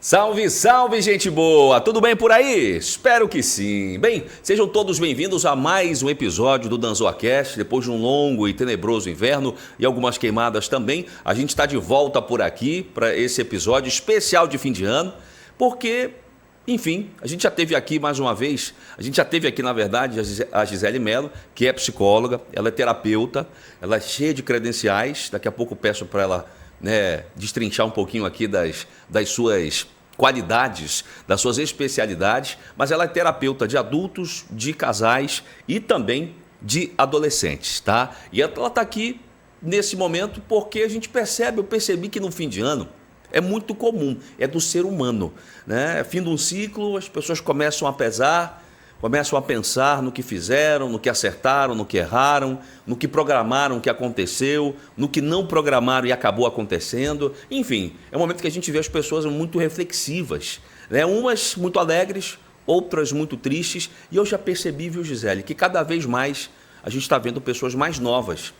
Salve, salve, gente boa! Tudo bem por aí? Espero que sim. Bem, sejam todos bem-vindos a mais um episódio do DanzoaCast. Depois de um longo e tenebroso inverno e algumas queimadas também, a gente está de volta por aqui para esse episódio especial de fim de ano, porque, enfim, a gente já teve aqui mais uma vez, na verdade, a Gisele Mello, que é psicóloga, ela é terapeuta, ela é cheia de credenciais. Daqui a pouco eu peço para ela destrinchar um pouquinho aqui das suas qualidades, das suas especialidades, mas ela é terapeuta de adultos, de casais e também de adolescentes, tá? E ela está aqui nesse momento porque eu percebi que no fim de ano é muito comum, é do ser humano, né? Fim de um ciclo, as pessoas começam a pesar, começam a pensar no que fizeram, no que acertaram, no que erraram, no que programaram, o que aconteceu, no que não programaram e acabou acontecendo. Enfim, é um momento que a gente vê as pessoas muito reflexivas, né? Umas muito alegres, outras muito tristes. E eu já percebi, viu, Gisele, que cada vez mais a gente está vendo pessoas mais novas,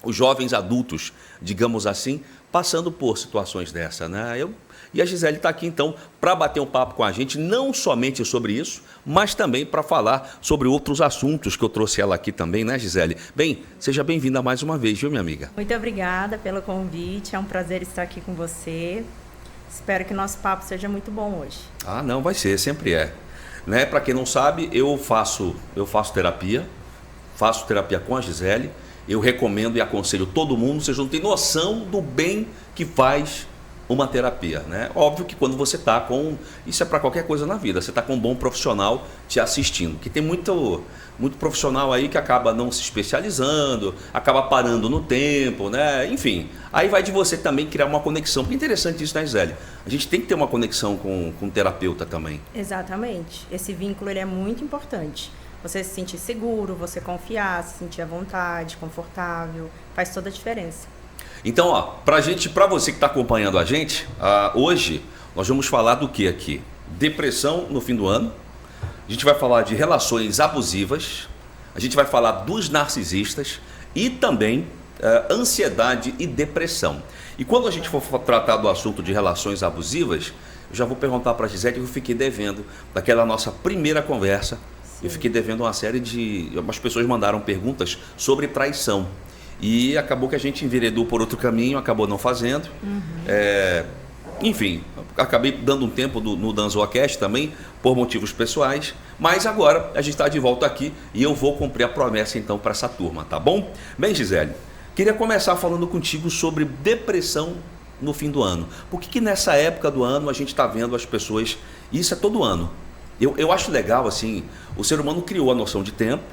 os jovens adultos, digamos assim, passando por situações dessa, né? E a Gisele está aqui, então, para bater um papo com a gente, não somente sobre isso, mas também para falar sobre outros assuntos que eu trouxe ela aqui também, né, Gisele? Bem, seja bem-vinda mais uma vez, viu, minha amiga? Muito obrigada pelo convite, é um prazer estar aqui com você. Espero que o nosso papo seja muito bom hoje. Ah, não, vai ser, sempre é. Né? Para quem não sabe, eu faço terapia com a Gisele. Eu recomendo e aconselho todo mundo, vocês não têm noção do bem que faz uma terapia, né? Óbvio que quando você está com... Isso é para qualquer coisa na vida. Você está com um bom profissional te assistindo. Que tem muito profissional aí que acaba não se especializando, acaba parando no tempo, né? Enfim, aí vai de você também criar uma conexão. Porque é interessante isso, né, Gisele? A gente tem que ter uma conexão com o terapeuta também. Exatamente. Esse vínculo ele é muito importante. Você se sentir seguro, você confiar, se sentir à vontade, confortável, faz toda a diferença. Então, ó, para você que está acompanhando a gente, hoje nós vamos falar do que aqui? Depressão no fim do ano, a gente vai falar de relações abusivas, a gente vai falar dos narcisistas e também ansiedade e depressão. E quando a gente for tratar do assunto de relações abusivas, eu já vou perguntar para a Gisele que eu fiquei devendo daquela nossa primeira conversa. Sim. Eu fiquei devendo uma série de... As pessoas mandaram perguntas sobre traição. E acabou que a gente enveredou por outro caminho, acabou não fazendo. Uhum. Enfim, acabei dando um tempo no DanzoaCast também, por motivos pessoais. Mas agora a gente está de volta aqui e eu vou cumprir a promessa então para essa turma, tá bom? Bem, Gisele, queria começar falando contigo sobre depressão no fim do ano. Por que nessa época do ano a gente está vendo as pessoas... Isso é todo ano. Eu acho legal, assim, o ser humano criou a noção de tempo,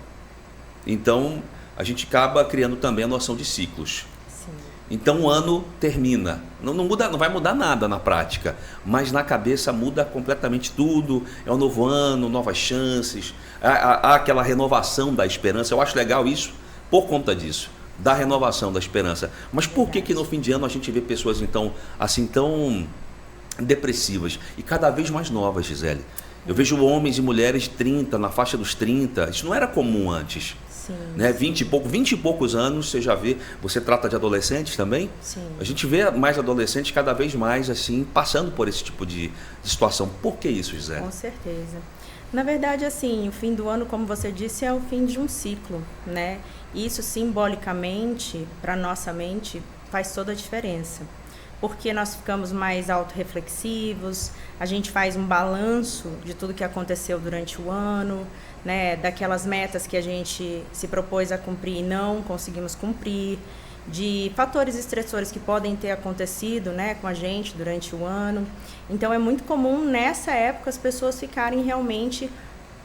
então... a gente acaba criando também a noção de ciclos. Sim. Então o ano termina. Não vai mudar nada na prática, mas na cabeça muda completamente tudo. É um novo ano, novas chances, há aquela renovação da esperança. Eu acho legal isso por conta disso, da renovação da esperança. Mas por que no fim de ano a gente vê pessoas então assim tão depressivas e cada vez mais novas, Gisele? Eu vejo homens e mulheres de 30, na faixa dos 30. Isso não era comum antes. Sim, né? 20 e poucos anos, você já vê. Você trata de adolescentes também? Sim. A gente vê mais adolescentes cada vez mais assim, passando por esse tipo de situação. Por que isso, Gisele? Com certeza. Na verdade, assim, o fim do ano, como você disse, é o fim de um ciclo, né? Isso simbolicamente, para nossa mente, faz toda a diferença. Porque nós ficamos mais autorreflexivos, a gente faz um balanço de tudo que aconteceu durante o ano, né, daquelas metas que a gente se propôs a cumprir e não conseguimos cumprir, de fatores estressores que podem ter acontecido, né, com a gente durante o ano. Então é muito comum nessa época as pessoas ficarem realmente,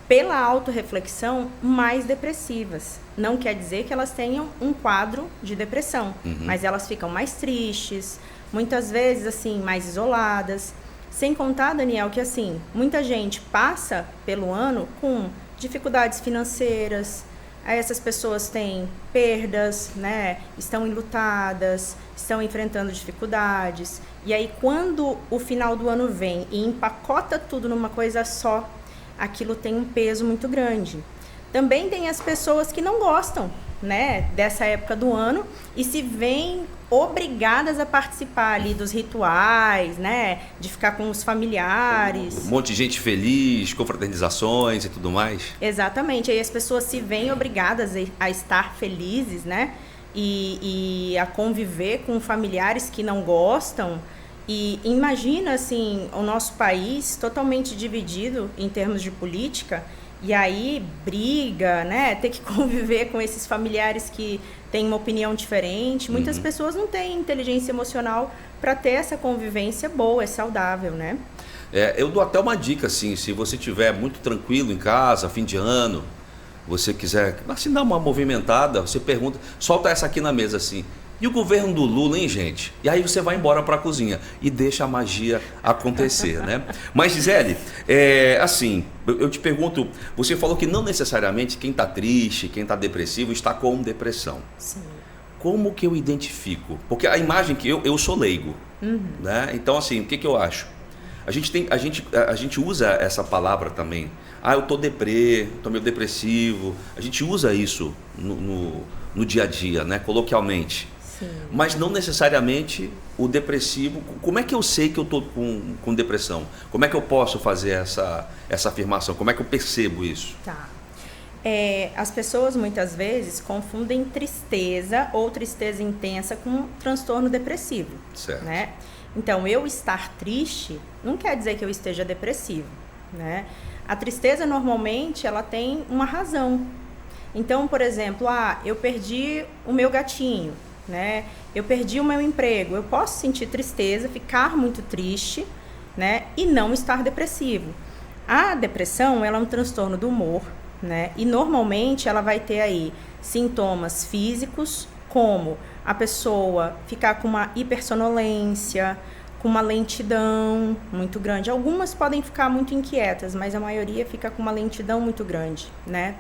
pela autorreflexão, mais depressivas. Não quer dizer que elas tenham um quadro de depressão, mas elas ficam mais tristes, muitas vezes assim, mais isoladas. Sem contar, Daniel, que assim, muita gente passa pelo ano com dificuldades financeiras, aí essas pessoas têm perdas, né? Estão enlutadas, estão enfrentando dificuldades. E aí, quando o final do ano vem e empacota tudo numa coisa só, aquilo tem um peso muito grande. Também tem as pessoas que não gostam, né, dessa época do ano e se veem obrigadas a participar ali dos rituais, né? De ficar com os familiares. Um monte de gente feliz, confraternizações e tudo mais. Exatamente. Aí as pessoas se veem obrigadas a estar felizes, né? E a conviver com familiares que não gostam. E imagina, assim, o nosso país totalmente dividido em termos de política, e aí briga, né? Ter que conviver com esses familiares que têm uma opinião diferente. Muitas pessoas não têm inteligência emocional para ter essa convivência boa, saudável, né? Eu dou até uma dica, assim, se você estiver muito tranquilo em casa, fim de ano, você quiser, assim, dar uma movimentada, você pergunta, solta essa aqui na mesa, assim, e o governo do Lula, hein, gente? E aí você vai embora para a cozinha e deixa a magia acontecer, né? Mas, Gisele, assim, eu te pergunto, você falou que não necessariamente quem está triste, quem está depressivo, está com depressão. Sim. Como que eu identifico? Porque a imagem que eu sou leigo, né? Então, assim, o que eu acho? A gente usa essa palavra também. Eu tô deprê, tô meio depressivo. A gente usa isso no dia a dia, né? Coloquialmente. Sim. Mas não necessariamente o depressivo. Como é que eu sei que eu tô com depressão? Como é que eu posso fazer essa afirmação? Como é que eu percebo isso? Tá. As pessoas muitas vezes confundem tristeza ou tristeza intensa com transtorno depressivo. Certo. Né? Então, eu estar triste não quer dizer que eu esteja depressivo, né? A tristeza, normalmente, ela tem uma razão. Então, por exemplo, eu perdi o meu gatinho, né? Eu perdi o meu emprego. Eu posso sentir tristeza, ficar muito triste, né? E não estar depressivo. A depressão, ela é um transtorno do humor, né? E, normalmente, ela vai ter aí sintomas físicos, como a pessoa ficar com uma hipersonolência, com uma lentidão muito grande. Algumas podem ficar muito inquietas, mas a maioria fica com uma lentidão muito grande, né?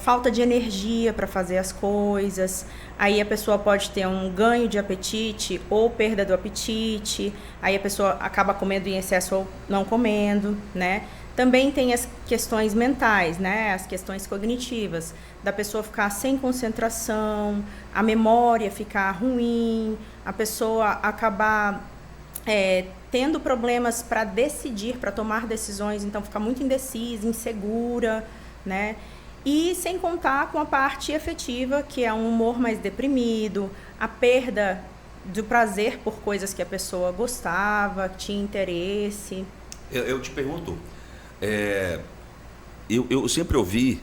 Falta de energia para fazer as coisas. Aí a pessoa pode ter um ganho de apetite ou perda do apetite. Aí a pessoa acaba comendo em excesso ou não comendo, né? Também tem as questões mentais, né? As questões cognitivas, da pessoa ficar sem concentração, a memória ficar ruim, a pessoa acabar tendo problemas para decidir, para tomar decisões, então ficar muito indecisa, insegura, né? E sem contar com a parte afetiva, que é um humor mais deprimido, a perda do prazer por coisas que a pessoa gostava, tinha interesse. Eu te pergunto, eu sempre ouvi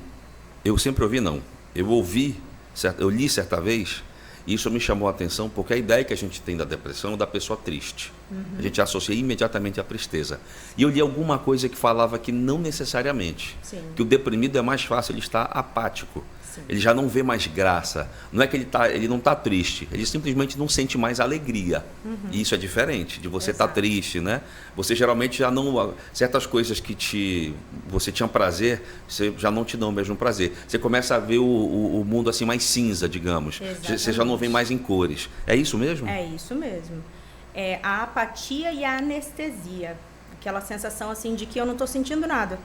não, eu li certa vez, e isso me chamou a atenção, porque a ideia que a gente tem da depressão é da pessoa triste. A gente associa imediatamente à tristeza. E eu li alguma coisa que falava que não necessariamente. Sim. Que o deprimido é mais fácil, ele está apático. Sim. Ele já não vê mais graça. Não é que ele não está triste, ele simplesmente não sente mais alegria. E isso é diferente de você estar triste, né? Você geralmente já não... Certas coisas que você tinha prazer, você já não te dão o mesmo prazer. Você começa a ver o mundo assim mais cinza, digamos. Exatamente. Você já não vê mais em cores. É isso mesmo? É isso mesmo. A apatia e a anestesia. Aquela sensação assim de que eu não estou sentindo nada.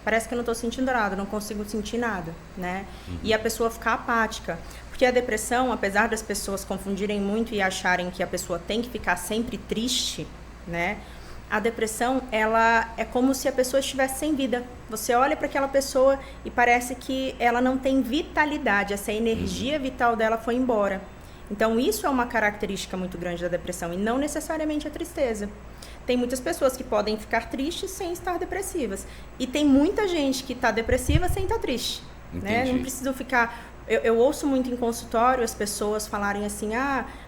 Parece que eu não estou sentindo nada, não consigo sentir nada, né? E a pessoa ficar apática. Porque a depressão, apesar das pessoas confundirem muito e acharem que a pessoa tem que ficar sempre triste, né? A depressão, ela é como se a pessoa estivesse sem vida. Você olha para aquela pessoa e parece que ela não tem vitalidade, essa energia vital dela foi embora. Então, isso é uma característica muito grande da depressão e não necessariamente a tristeza. Tem muitas pessoas que podem ficar tristes sem estar depressivas. E tem muita gente que está depressiva sem estar triste. Né? Não precisam ficar... Eu ouço muito em consultório as pessoas falarem assim,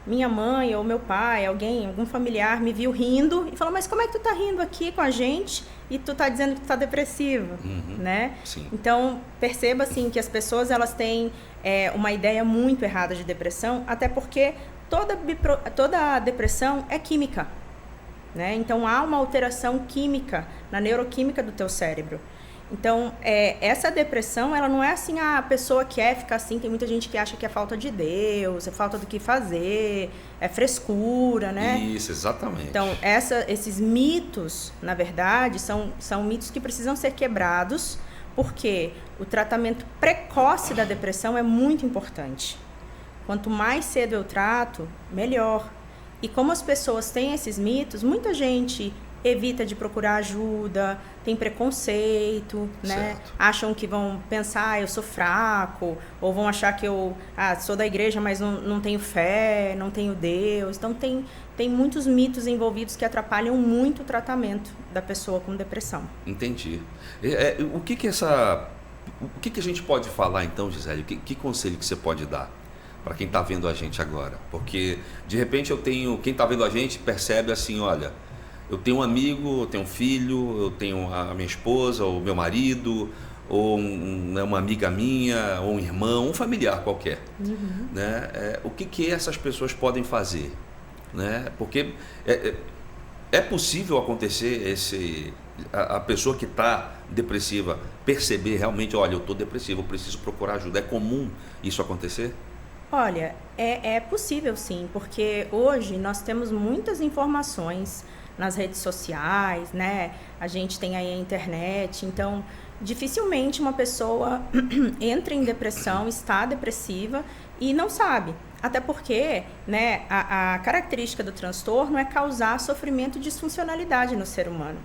minha mãe ou meu pai, algum familiar me viu rindo e falou, mas como é que tu tá rindo aqui com a gente e tu tá dizendo que tu tá depressivo, né? Sim. Então, perceba assim que as pessoas elas têm uma ideia muito errada de depressão, até porque toda depressão é química, né? Então, há uma alteração química na neuroquímica do teu cérebro. Então, essa depressão, ela não é assim, a pessoa quer ficar assim, tem muita gente que acha que é falta de Deus, é falta do que fazer, é frescura, né? Isso, exatamente. Então, esses mitos, na verdade, são mitos que precisam ser quebrados, porque o tratamento precoce da depressão é muito importante. Quanto mais cedo eu trato, melhor. E como as pessoas têm esses mitos, muita gente evita de procurar ajuda, tem preconceito, né? Acham que vão pensar, eu sou fraco, ou vão achar que eu sou da igreja, mas não tenho fé, não tenho Deus. Então, tem muitos mitos envolvidos que atrapalham muito o tratamento da pessoa com depressão. Entendi. O que a gente pode falar então, Gisele? Que conselho que você pode dar para quem está vendo a gente agora? Porque, de repente, quem está vendo a gente percebe assim, olha, eu tenho um amigo, eu tenho um filho, eu tenho a minha esposa, ou meu marido, ou uma amiga minha, ou um irmão, um familiar qualquer. Uhum. Né? O que essas pessoas podem fazer? Né? Porque é possível acontecer a pessoa que está depressiva perceber realmente, olha, eu estou depressivo, eu preciso procurar ajuda. É comum isso acontecer? Olha, é possível sim, porque hoje nós temos muitas informações nas redes sociais, né? A gente tem aí a internet, então dificilmente uma pessoa entra em depressão, está depressiva e não sabe. Até porque, né, a característica do transtorno é causar sofrimento e disfuncionalidade no ser humano.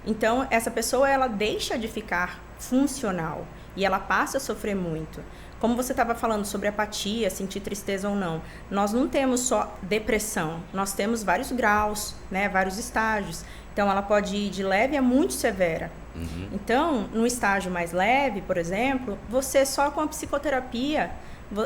Então, essa pessoa, ela deixa de ficar funcional e ela passa a sofrer muito. Como você estava falando sobre apatia, sentir tristeza ou não, nós não temos só depressão, nós temos vários graus, né, vários estágios. Então, ela pode ir de leve a muito severa. Uhum. Então, no estágio mais leve, por exemplo, você só com a psicoterapia,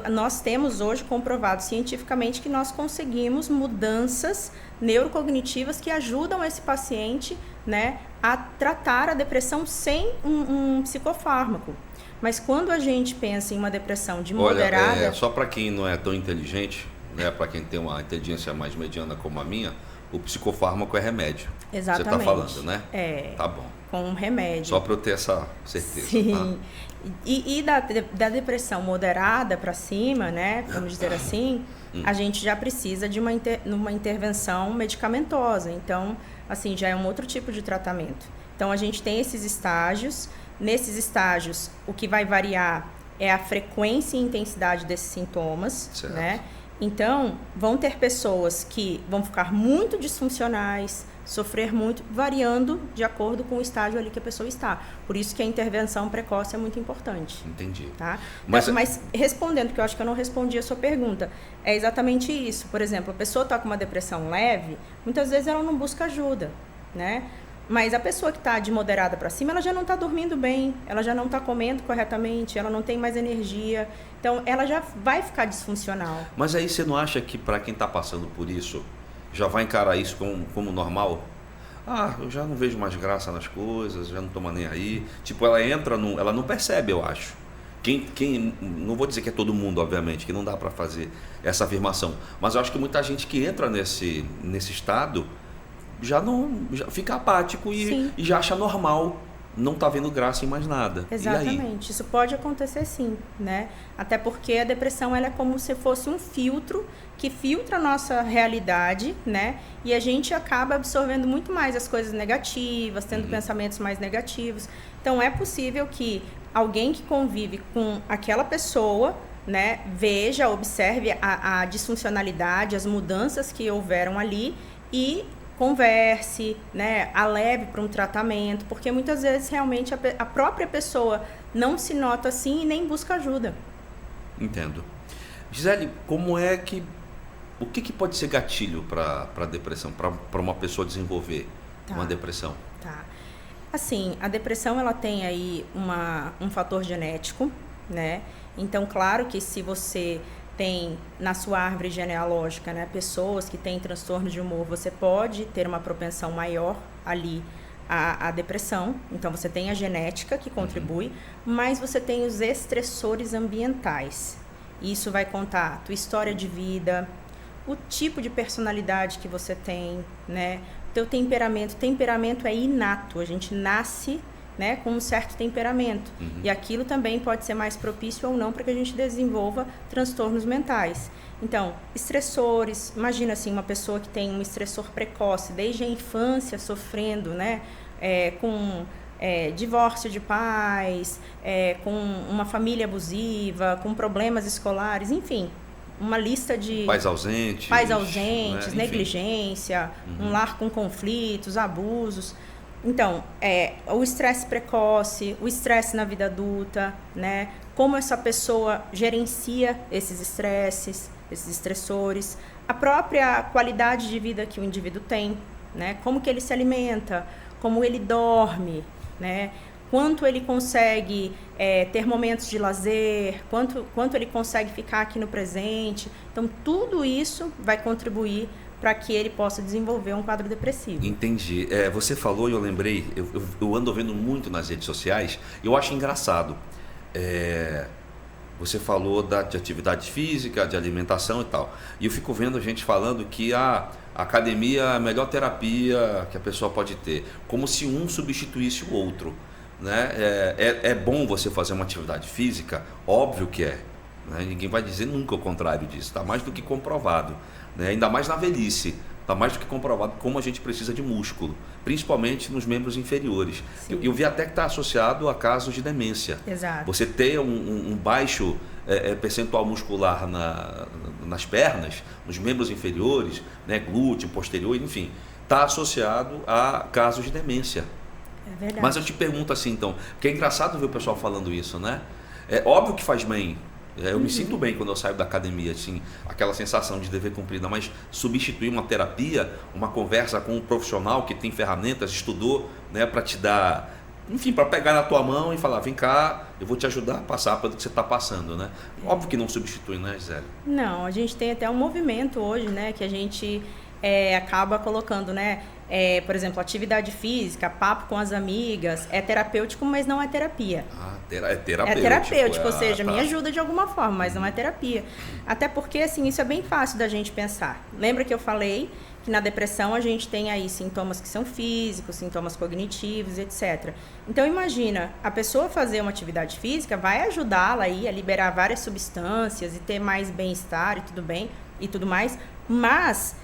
nós temos hoje comprovado cientificamente que nós conseguimos mudanças neurocognitivas que ajudam esse paciente, né, a tratar a depressão sem um psicofármaco. Mas quando a gente pensa em uma depressão de moderada... Olha, só para quem não é tão inteligente, né, para quem tem uma inteligência mais mediana como a minha, o psicofármaco é remédio. Exatamente. Você está falando, né? É. Tá bom. Com um remédio. Só para eu ter essa certeza. Sim. Tá? E da depressão moderada para cima, né, vamos dizer assim, a gente já precisa de uma intervenção medicamentosa. Então, assim, já é um outro tipo de tratamento. Então, a gente tem esses estágios. Nesses estágios, o que vai variar é a frequência e intensidade desses sintomas, certo, né? Então, vão ter pessoas que vão ficar muito disfuncionais, sofrer muito, variando de acordo com o estágio ali que a pessoa está. Por isso que a intervenção precoce é muito importante. Entendi. Tá? Mas respondendo, que eu acho que eu não respondi a sua pergunta, é exatamente isso. Por exemplo, a pessoa está com uma depressão leve, muitas vezes ela não busca ajuda, né? Mas a pessoa que está de moderada para cima, ela já não está dormindo bem, ela já não está comendo corretamente, ela não tem mais energia. Então, ela já vai ficar disfuncional. Mas aí você não acha que para quem está passando por isso, já vai encarar isso como normal? Eu já não vejo mais graça nas coisas, já não estou mais nem aí. Tipo, ela entra, ela não percebe, eu acho. Não vou dizer que é todo mundo, obviamente, que não dá para fazer essa afirmação. Mas eu acho que muita gente que entra nesse estado... já fica apático e já acha normal, não tá vendo graça em mais nada. Exatamente, isso pode acontecer sim, né? Até porque a depressão, ela é como se fosse um filtro que filtra a nossa realidade, né? E a gente acaba absorvendo muito mais as coisas negativas, tendo pensamentos mais negativos. Então, é possível que alguém que convive com aquela pessoa, né, veja, observe a disfuncionalidade, as mudanças que houveram ali e converse, né, a leve para um tratamento, porque muitas vezes realmente a própria pessoa não se nota assim e nem busca ajuda. Entendo. Gisele, o que pode ser gatilho para a depressão, para uma pessoa desenvolver uma depressão? Tá. Assim, a depressão, ela tem aí um fator genético, né? Então, claro que se você tem na sua árvore genealógica, né, pessoas que têm transtorno de humor, você pode ter uma propensão maior ali à depressão. Então, você tem a genética que contribui, mas você tem os estressores ambientais. Isso vai contar a tua história de vida, o tipo de personalidade que você tem, né, teu temperamento. Temperamento é inato, a gente nasce, né, com um certo temperamento. E aquilo também pode ser mais propício ou não para que a gente desenvolva transtornos mentais. Então, estressores, imagina assim, uma pessoa que tem um estressor precoce, desde a infância sofrendo, né, com divórcio de pais, com uma família abusiva, com problemas escolares, enfim, uma lista de pais ausentes, né? negligência, um lar com conflitos, abusos. Então, o estresse precoce, o estresse na vida adulta, né? Como essa pessoa gerencia esses estresses, esses estressores, a própria qualidade de vida que o indivíduo tem, né? Como que ele se alimenta, como ele dorme, né? Quanto ele consegue ter momentos de lazer, quanto ele consegue ficar aqui no presente. Então, tudo isso vai contribuir para que ele possa desenvolver um quadro depressivo. Entendi. Você falou e eu lembrei, eu ando vendo muito nas redes sociais, eu acho engraçado. Você falou de atividade física, de alimentação e tal. E eu fico vendo gente falando que a academia é a melhor terapia que a pessoa pode ter. Como se um substituísse o outro. Né? É bom você fazer uma atividade física? Óbvio que é. Né? Ninguém vai dizer nunca o contrário disso. Está mais do que comprovado. Né? Ainda mais na velhice. Está mais do que comprovado como a gente precisa de músculo, principalmente nos membros inferiores. Eu vi até que está associado a casos de demência. Exato. Você ter um baixo percentual muscular nas pernas, nos membros inferiores, né, glúteo, posterior, enfim, está associado a casos de demência. É verdade. Mas eu te pergunto assim, então, porque é engraçado ver o pessoal falando isso, né? É óbvio que faz bem. Eu me sinto bem quando eu saio da academia, assim, aquela sensação de dever cumprido, mas substituir uma terapia, uma conversa com um profissional que tem ferramentas, estudou, né, para te dar, enfim, para pegar na tua mão e falar, vem cá, eu vou te ajudar a passar pelo que você está passando, né? Óbvio que não substitui, né, Gisele? Não, a gente tem até um movimento hoje, né, que a gente acaba colocando, né, por exemplo, atividade física, papo com as amigas, é terapêutico, mas não é terapia. É terapêutico. É terapêutico, ou seja, tá. me ajuda de alguma forma, mas não é terapia. Até porque, assim, isso é bem fácil da gente pensar. Lembra que eu falei que na depressão a gente tem aí sintomas que são físicos, sintomas cognitivos, etc. Então, imagina, a pessoa fazer uma atividade física vai ajudá-la aí a liberar várias substâncias e ter mais bem-estar e tudo mais, mas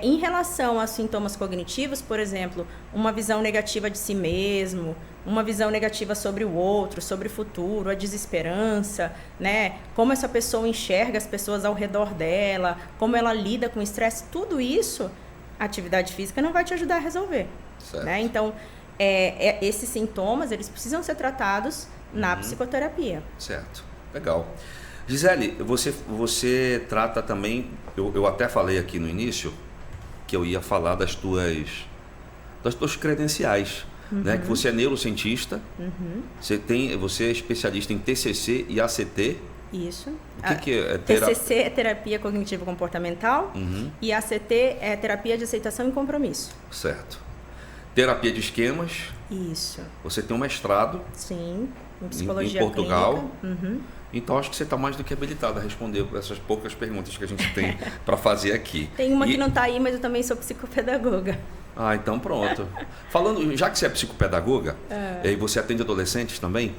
em relação aos sintomas cognitivos, por exemplo, uma visão negativa de si mesmo, uma visão negativa sobre o outro, sobre o futuro, a desesperança, né? Como essa pessoa enxerga as pessoas ao redor dela, como ela lida com o estresse, tudo isso, a atividade física não vai te ajudar a resolver. Né? Então, esses sintomas, eles precisam ser tratados na psicoterapia. Certo, legal. Gisele, você trata também, eu até falei aqui no início, que eu ia falar das tuas credenciais, né? Que você é neurocientista, você é especialista em TCC e ACT. Isso. O que é? TCC é terapia cognitivo-comportamental e ACT é terapia de aceitação e compromisso. Certo. Terapia de esquemas. Isso. Você tem um mestrado. Sim, em psicologia em Portugal. clínica. Então, acho que você está mais do que habilitado a responder essas poucas perguntas que a gente tem para fazer aqui. Tem uma que não está aí, mas eu também sou psicopedagoga. Então pronto. Falando, já que você é psicopedagoga, e você atende adolescentes também,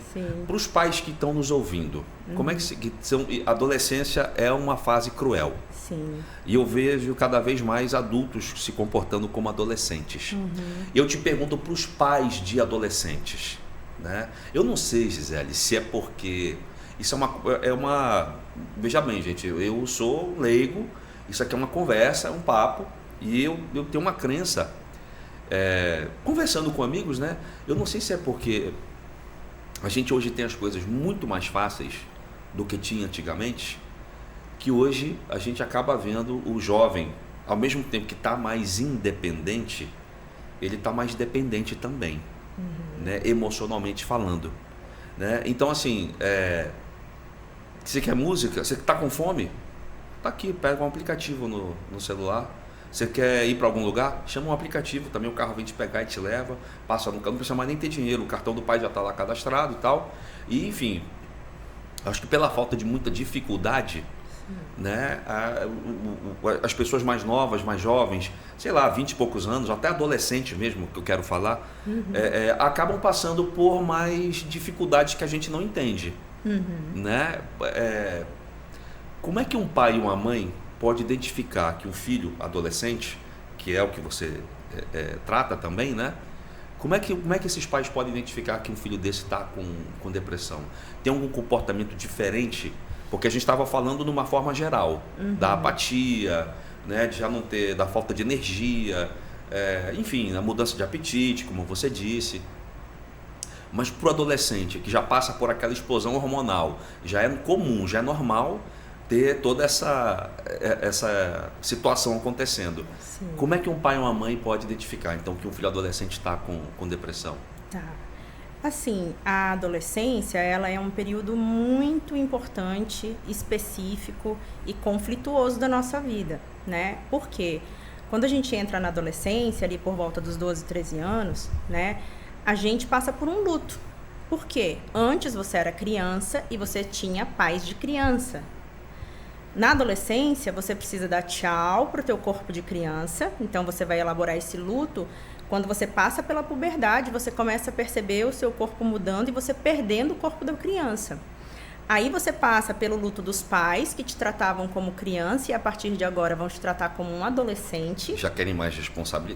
para os pais que estão nos ouvindo, como é que são? Adolescência é uma fase cruel. Sim. E eu vejo cada vez mais adultos se comportando como adolescentes. Eu te pergunto para os pais de adolescentes, né? Eu não sei, Gisele, se é porque isso é uma... Veja bem, gente, eu sou leigo, isso aqui é uma conversa, é um papo, e eu tenho uma crença, conversando com amigos, né? Eu não sei se é porque a gente hoje tem as coisas muito mais fáceis do que tinha antigamente, que hoje a gente acaba vendo o jovem, ao mesmo tempo que está mais independente, ele está mais dependente também, né? Emocionalmente falando. Né? Então, assim, você quer música? Você está com fome? Tá aqui, pega um aplicativo no celular. Você quer ir para algum lugar? Chama um aplicativo, também o carro vem te pegar e te leva, passa no carro, não precisa mais nem ter dinheiro, o cartão do pai já está lá cadastrado e tal. E, enfim, acho que pela falta de muita dificuldade, né, as pessoas mais novas, mais jovens, sei lá, 20 e poucos anos, até adolescentes mesmo, que eu quero falar, acabam passando por mais dificuldades que a gente não entende. Né? Como é que um pai e uma mãe pode identificar que um filho adolescente, que é o que você trata também, né? Como é que esses pais podem identificar que um filho desse está com depressão? Tem algum comportamento diferente Porque a gente estava falando numa forma geral, da apatia, né, de já não ter, da falta de energia, enfim, a mudança de apetite, como você disse. Mas para o adolescente que já passa por aquela explosão hormonal, já é comum, já é normal ter toda essa situação acontecendo. Sim. Como é que um pai ou uma mãe pode identificar, então, que um filho adolescente está com depressão? Tá. Assim, a adolescência, ela é um período muito importante, específico e conflituoso da nossa vida, né? Por quê? Quando a gente entra na adolescência, ali por volta dos 12, 13 anos, né? A gente passa por um luto. Por quê? Antes você era criança e você tinha pais de criança. Na adolescência, você precisa dar tchau para o teu corpo de criança, então você vai elaborar esse luto. Quando você passa pela puberdade, você começa a perceber o seu corpo mudando e você perdendo o corpo da criança. Aí você passa pelo luto dos pais, que te tratavam como criança e a partir de agora vão te tratar como um adolescente. Já querem mais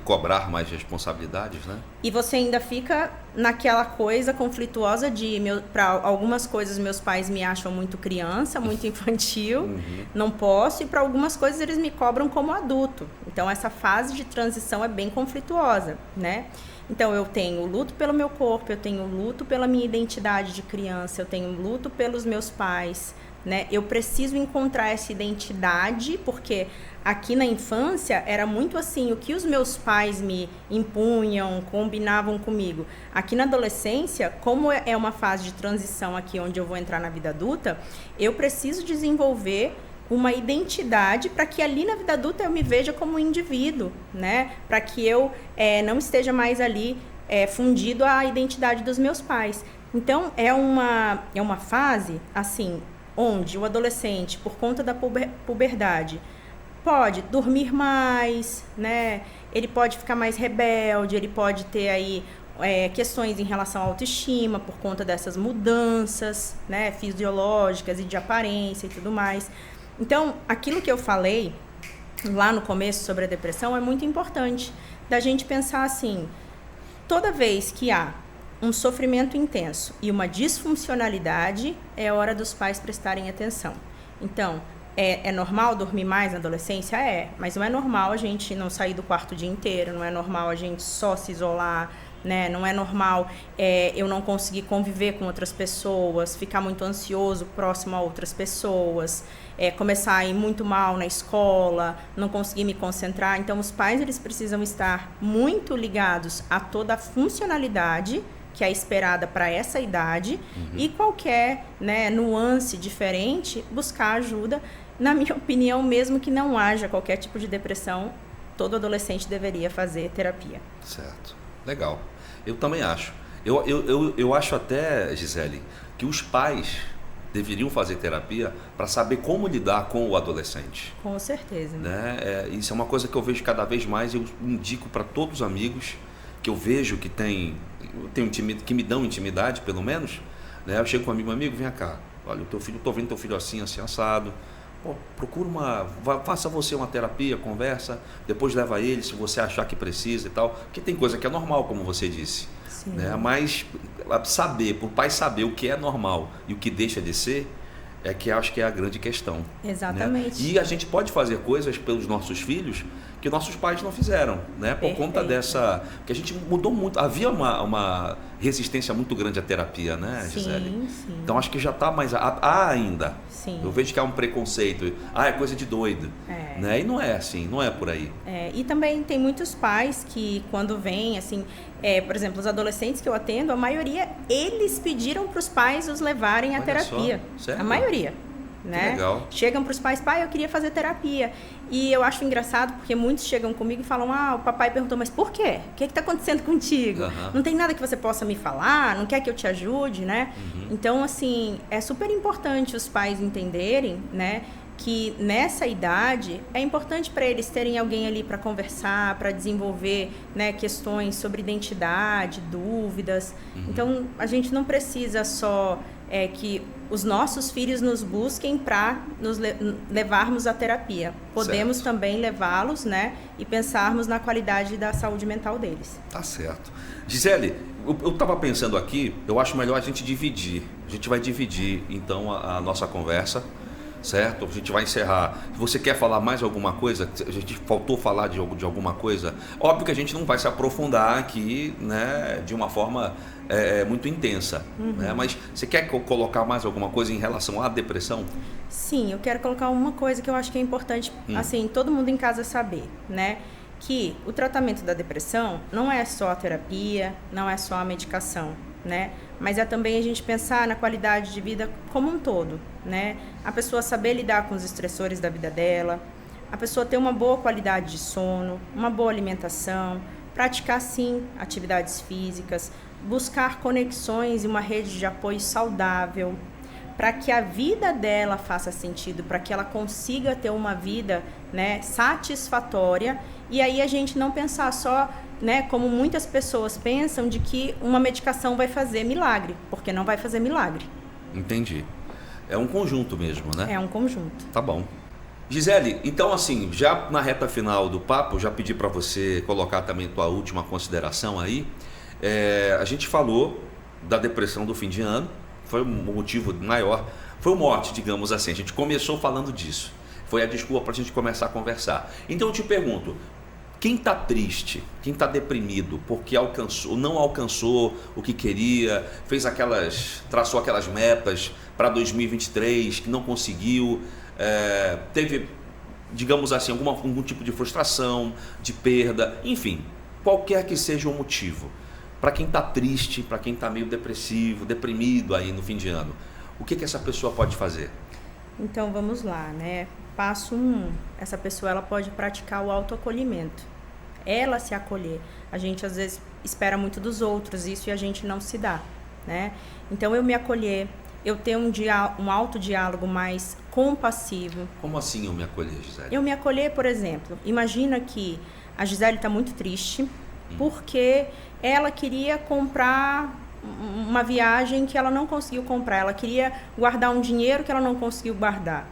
cobrar mais responsabilidades, né? E você ainda fica naquela coisa conflituosa de, para algumas coisas meus pais me acham muito criança, muito infantil, não posso, e para algumas coisas eles me cobram como adulto. Então essa fase de transição é bem conflituosa, né? Então eu tenho luto pelo meu corpo, eu tenho luto pela minha identidade de criança, eu tenho luto pelos meus pais, né? Eu preciso encontrar essa identidade, porque aqui na infância era muito assim, o que os meus pais me impunham, combinavam comigo. Aqui na adolescência, como é uma fase de transição aqui onde eu vou entrar na vida adulta, eu preciso desenvolver uma identidade para que ali na vida adulta eu me veja como um indivíduo, né? Para que eu não esteja mais ali fundido à identidade dos meus pais. Então, é uma fase, assim, onde o adolescente, por conta da puberdade, pode dormir mais, né? Ele pode ficar mais rebelde, ele pode ter aí questões em relação à autoestima por conta dessas mudanças, né? Fisiológicas e de aparência e tudo mais. Então, aquilo que eu falei lá no começo sobre a depressão é muito importante da gente pensar assim, toda vez que há um sofrimento intenso e uma disfuncionalidade, é hora dos pais prestarem atenção. Então, é normal dormir mais na adolescência? Mas não é normal a gente não sair do quarto o dia inteiro, não é normal a gente só se isolar, né? Não é normal eu não conseguir conviver com outras pessoas, ficar muito ansioso próximo a outras pessoas, começar a ir muito mal na escola, não conseguir me concentrar. Então, os pais eles precisam estar muito ligados a toda a funcionalidade que é esperada para essa idade e qualquer, né, nuance diferente, buscar ajuda. Na minha opinião, mesmo que não haja qualquer tipo de depressão, todo adolescente deveria fazer terapia. Certo. Legal. Eu também acho. Eu acho até, Gisele, que os pais deveriam fazer terapia para saber como lidar com o adolescente. Com certeza. Né? Isso é uma coisa que eu vejo cada vez mais, eu indico para todos os amigos que eu vejo que que me dão intimidade, pelo menos. Né? Eu chego com um amigo, vem cá, olha, o teu filho, estou vendo teu filho assim, assim, assado. Pô, faça você uma terapia, conversa, depois leva ele se você achar que precisa e tal, porque tem coisa que é normal, como você disse, né? Mas o pai saber o que é normal e o que deixa de ser, é que acho que é a grande questão. Exatamente. Né? E a gente pode fazer coisas pelos nossos filhos que nossos pais não fizeram, né? Por conta dessa... que a gente mudou muito. Havia uma resistência muito grande à terapia, né, Gisele? Sim. Então acho que já está mais... Há ainda. Sim. Eu vejo que há um preconceito. É coisa de doido. Né? E não é assim, não é por aí. E também tem muitos pais que quando vêm, assim... por exemplo, os adolescentes que eu atendo, a maioria, eles pediram para os pais os levarem à terapia. Sério? A maioria. Né? Legal. Chegam para os pais, pai, eu queria fazer terapia. E eu acho engraçado porque muitos chegam comigo e falam, o papai perguntou, mas por quê? O que está acontecendo contigo? Não tem nada que você possa me falar? Não quer que eu te ajude, né? Então, assim, é super importante os pais entenderem, né, que nessa idade é importante para eles terem alguém ali para conversar, para desenvolver, né, questões sobre identidade, dúvidas. Então, a gente não precisa só que os nossos filhos nos busquem para nos levarmos à terapia. Podemos também levá-los, né, e pensarmos na qualidade da saúde mental deles. Tá certo. Gisele, eu estava pensando aqui, eu acho melhor a gente dividir. A gente vai dividir, então, a nossa conversa. certo? A gente vai encerrar. Você quer falar mais alguma coisa? A gente faltou falar de alguma coisa? Óbvio que a gente não vai se aprofundar aqui, né, de uma forma muito intensa, né? Mas você quer colocar mais alguma coisa em relação à depressão? Sim, eu quero colocar uma coisa que eu acho que é importante, assim, todo mundo em casa saber, né? Que o tratamento da depressão não é só a terapia, não é só a medicação, né? Mas é também a gente pensar na qualidade de vida como um todo, né? A pessoa saber lidar com os estressores da vida dela, a pessoa ter uma boa qualidade de sono, uma boa alimentação, praticar sim atividades físicas, buscar conexões e uma rede de apoio saudável, para que a vida dela faça sentido, para que ela consiga ter uma vida, né, satisfatória. E aí a gente não pensar só, né, como muitas pessoas pensam, de que uma medicação vai fazer milagre, porque não vai fazer milagre. Entendi. É um conjunto mesmo, né? É um conjunto. Tá bom. Gisele, então assim, já na reta final do papo, já pedi para você colocar também tua última consideração aí. A gente falou da depressão do fim de ano, foi o motivo maior, foi o mote, digamos assim. A gente começou falando disso, foi a desculpa para a gente começar a conversar. Então eu te pergunto, quem está triste, quem está deprimido porque não alcançou o que queria, traçou aquelas metas para 2023 que não conseguiu, teve, digamos assim, algum tipo de frustração, de perda, enfim, qualquer que seja o motivo. Para quem está triste, para quem está meio depressivo, deprimido aí no fim de ano, o que essa pessoa pode fazer? Então vamos lá, né? Passo 1, essa pessoa ela pode praticar o autoacolhimento. Ela se acolher. A gente às vezes espera muito dos outros isso e a gente não se dá, né? Então eu me acolher, eu ter um autodiálogo mais compassivo. Como assim eu me acolher, Gisele? Eu me acolher, por exemplo, imagina que a Gisele está muito triste porque ela queria comprar uma viagem que ela não conseguiu comprar, ela queria guardar um dinheiro que ela não conseguiu guardar.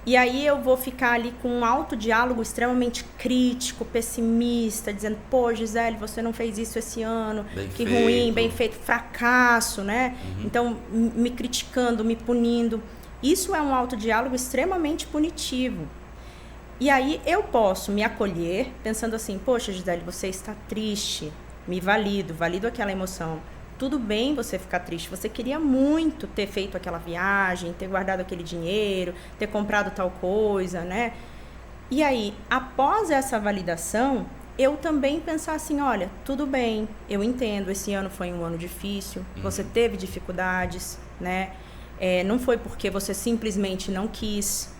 E aí eu vou ficar ali com um autodiálogo extremamente crítico, pessimista, dizendo, pô, Gisele, você não fez isso esse ano, que ruim, bem feito, fracasso, né? Então, me criticando, me punindo. Isso é um autodiálogo extremamente punitivo. E aí eu posso me acolher pensando assim, poxa, Gisele, você está triste, me valido aquela emoção. Tudo bem você ficar triste, você queria muito ter feito aquela viagem, ter guardado aquele dinheiro, ter comprado tal coisa, né? E aí, após essa validação, eu também pensar assim, olha, tudo bem, eu entendo, esse ano foi um ano difícil, você teve dificuldades, né? Não foi porque você simplesmente não quis.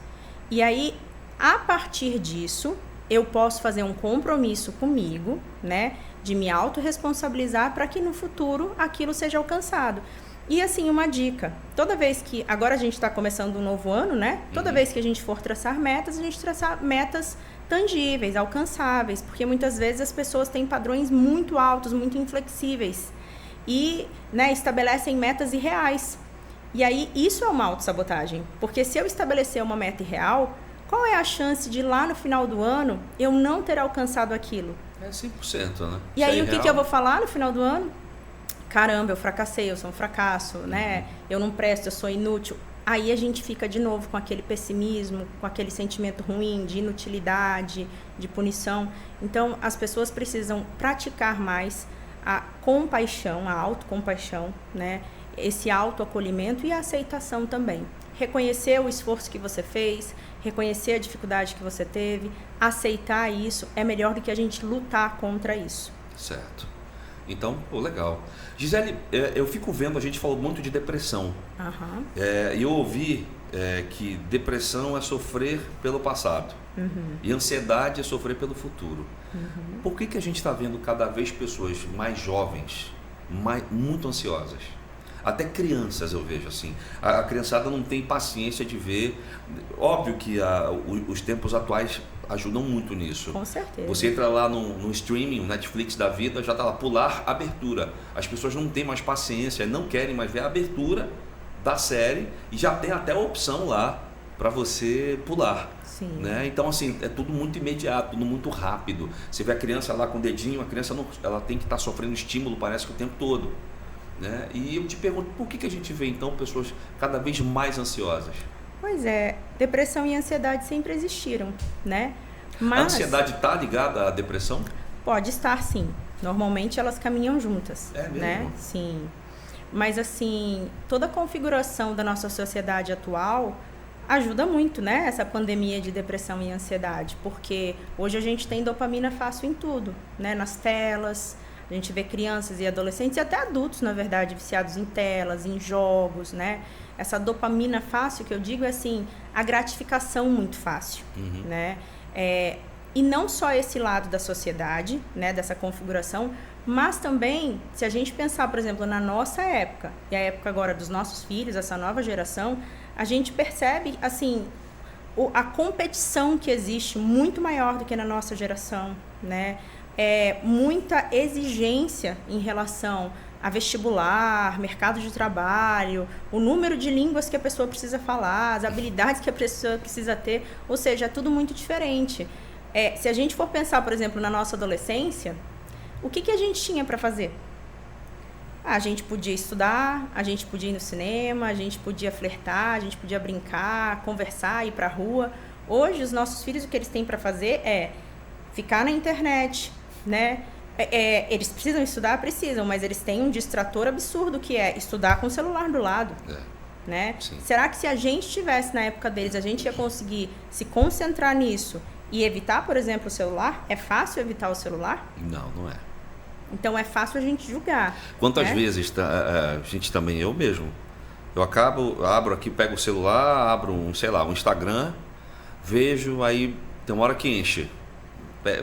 E aí, a partir disso, eu posso fazer um compromisso comigo, né? De me autorresponsabilizar para que no futuro aquilo seja alcançado. E assim, uma dica, toda vez que, agora a gente está começando um novo ano, né? Toda vez que a gente for traçar metas, a gente traçar metas tangíveis, alcançáveis, porque muitas vezes as pessoas têm padrões muito altos, muito inflexíveis e, né, estabelecem metas irreais. E aí isso é uma autossabotagem, porque se eu estabelecer uma meta irreal, qual é a chance de lá no final do ano eu não ter alcançado aquilo? É 100%, né? E aí o que eu vou falar no final do ano? Caramba, eu fracassei, eu sou um fracasso, né? Eu não presto, eu sou inútil. Aí a gente fica de novo com aquele pessimismo, com aquele sentimento ruim de inutilidade, de punição. Então as pessoas precisam praticar mais a compaixão, a autocompaixão, né? Esse autoacolhimento e a aceitação também. Reconhecer o esforço que você fez, reconhecer a dificuldade que você teve, aceitar isso é melhor do que a gente lutar contra isso. Certo. Então, pô, legal. Gisele, eu fico vendo, a gente falou muito de depressão. E eu ouvi que depressão é sofrer pelo passado. E ansiedade é sofrer pelo futuro. Por que a gente está vendo cada vez pessoas mais jovens, muito ansiosas? Até crianças eu vejo assim. A criançada não tem paciência de ver. Óbvio que os tempos atuais ajudam muito nisso. Com certeza. Você entra lá no streaming, no Netflix da vida, já está lá, pular abertura. As pessoas não têm mais paciência, não querem mais ver a abertura da série e já tem até a opção lá para você pular. Sim. Né? Então assim, é tudo muito imediato, tudo muito rápido. Você vê a criança lá com o dedinho, a criança ela tem que estar sofrendo estímulo, parece que o tempo todo. Né? E eu te pergunto, por que a gente vê então pessoas cada vez mais ansiosas? Pois é, depressão e ansiedade sempre existiram, né? Mas A ansiedade está ligada à depressão? pode estar, sim. Normalmente elas caminham juntas, É mesmo? né? Sim. Mas assim, toda a configuração da nossa sociedade atual ajuda muito, né? Essa pandemia de depressão e ansiedade, porque hoje a gente tem dopamina fácil em tudo, né? Nas telas, a gente vê crianças e adolescentes e até adultos, na verdade, viciados em telas, em jogos, né? Essa dopamina fácil que eu digo é assim, a gratificação muito fácil, né? E não só esse lado da sociedade, né? Dessa configuração, mas também, se a gente pensar, por exemplo, na nossa época, e a época agora dos nossos filhos, essa nova geração, a gente percebe, assim, a competição que existe muito maior do que na nossa geração, né? Muita exigência em relação a vestibular, mercado de trabalho, o número de línguas que a pessoa precisa falar, as habilidades que a pessoa precisa ter, ou seja, é tudo muito diferente. Se a gente for pensar, por exemplo, na nossa adolescência, o que a gente tinha para fazer? A gente podia estudar, a gente podia ir no cinema, a gente podia flertar, a gente podia brincar, conversar, ir para a rua. Hoje, os nossos filhos, o que eles têm para fazer é ficar na internet, né? Eles precisam estudar? Precisam, mas eles têm um distrator absurdo que é estudar com o celular do lado. Né? Será que se a gente tivesse na época deles, a gente ia conseguir se concentrar nisso e evitar, por exemplo, o celular? É fácil evitar o celular? Não, não é. Então é fácil a gente julgar. Quantas vezes a gente também, eu mesmo, eu abro aqui, pego o celular, abro um Instagram, vejo, aí tem uma hora que enche,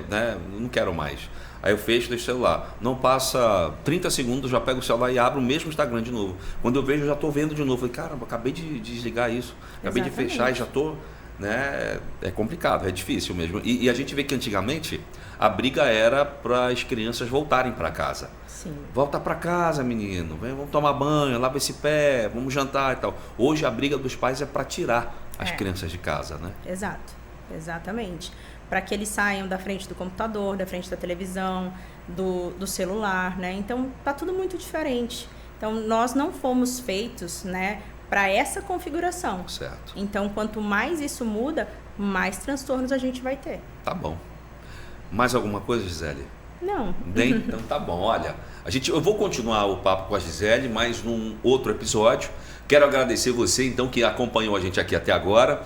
né? Não quero mais. Aí eu fecho, deixo o celular. Não passa 30 segundos, já pego o celular e abro o mesmo Instagram de novo. Quando eu vejo, eu já estou vendo de novo. Falei, caramba, acabei de desligar isso. Acabei de fechar e já estou... Né? É complicado, é difícil mesmo. E a gente vê que antigamente a briga era para as crianças voltarem para casa. Sim. Volta para casa, menino. Vamos tomar banho, lava esse pé, vamos jantar e tal. Hoje a briga dos pais é para tirar as crianças de casa, né? Exato, exatamente. Para que eles saiam da frente do computador, da frente da televisão, do celular, né? Então, tá tudo muito diferente. Então, nós não fomos feitos, né, para essa configuração. Certo. Então, quanto mais isso muda, mais transtornos a gente vai ter. Tá bom. Mais alguma coisa, Gisele? Não. Nem? Então tá bom. Olha, eu vou continuar o papo com a Gisele, mas num outro episódio. Quero agradecer você, então, que acompanhou a gente aqui até agora.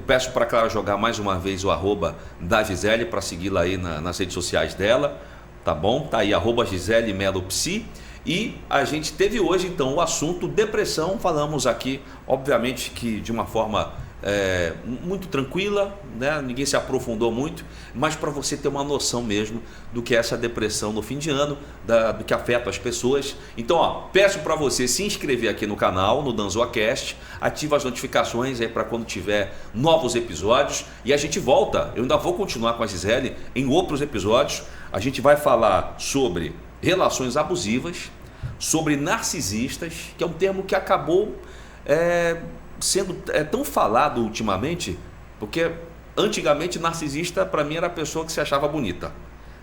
Peço para Clara jogar mais uma vez o @ da Gisele para segui-la aí nas redes sociais dela. Tá bom? Tá aí, @ Gisele Melo Psi. E a gente teve hoje, então, o assunto depressão. Falamos aqui, obviamente, que de uma forma muito tranquila, né? Ninguém se aprofundou muito, mas para você ter uma noção mesmo do que é essa depressão no fim de ano, do que afeta as pessoas. Então, peço para você se inscrever aqui no canal, no DanzoaCast, ativa as notificações aí para quando tiver novos episódios. E a gente volta, eu ainda vou continuar com a Gisele em outros episódios. A gente vai falar sobre relações abusivas, sobre narcisistas, que é um termo que acabou sendo tão falado ultimamente, porque antigamente narcisista para mim era a pessoa que se achava bonita,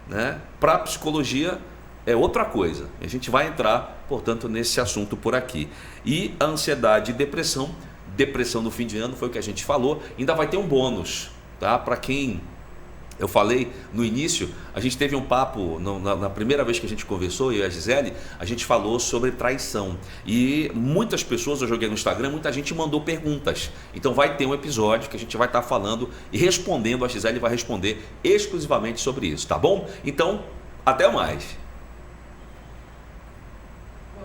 né? Para a psicologia é outra coisa. A gente vai entrar, portanto, nesse assunto por aqui. E a ansiedade e depressão no fim de ano foi o que a gente falou. Ainda vai ter um bônus, tá? Para quem... Eu falei no início, a gente teve um papo, na primeira vez que a gente conversou, eu e a Gisele, a gente falou sobre traição. E muitas pessoas, eu joguei no Instagram, muita gente mandou perguntas. Então vai ter um episódio que a gente vai estar falando e respondendo, a Gisele vai responder exclusivamente sobre isso, tá bom? Então, até mais!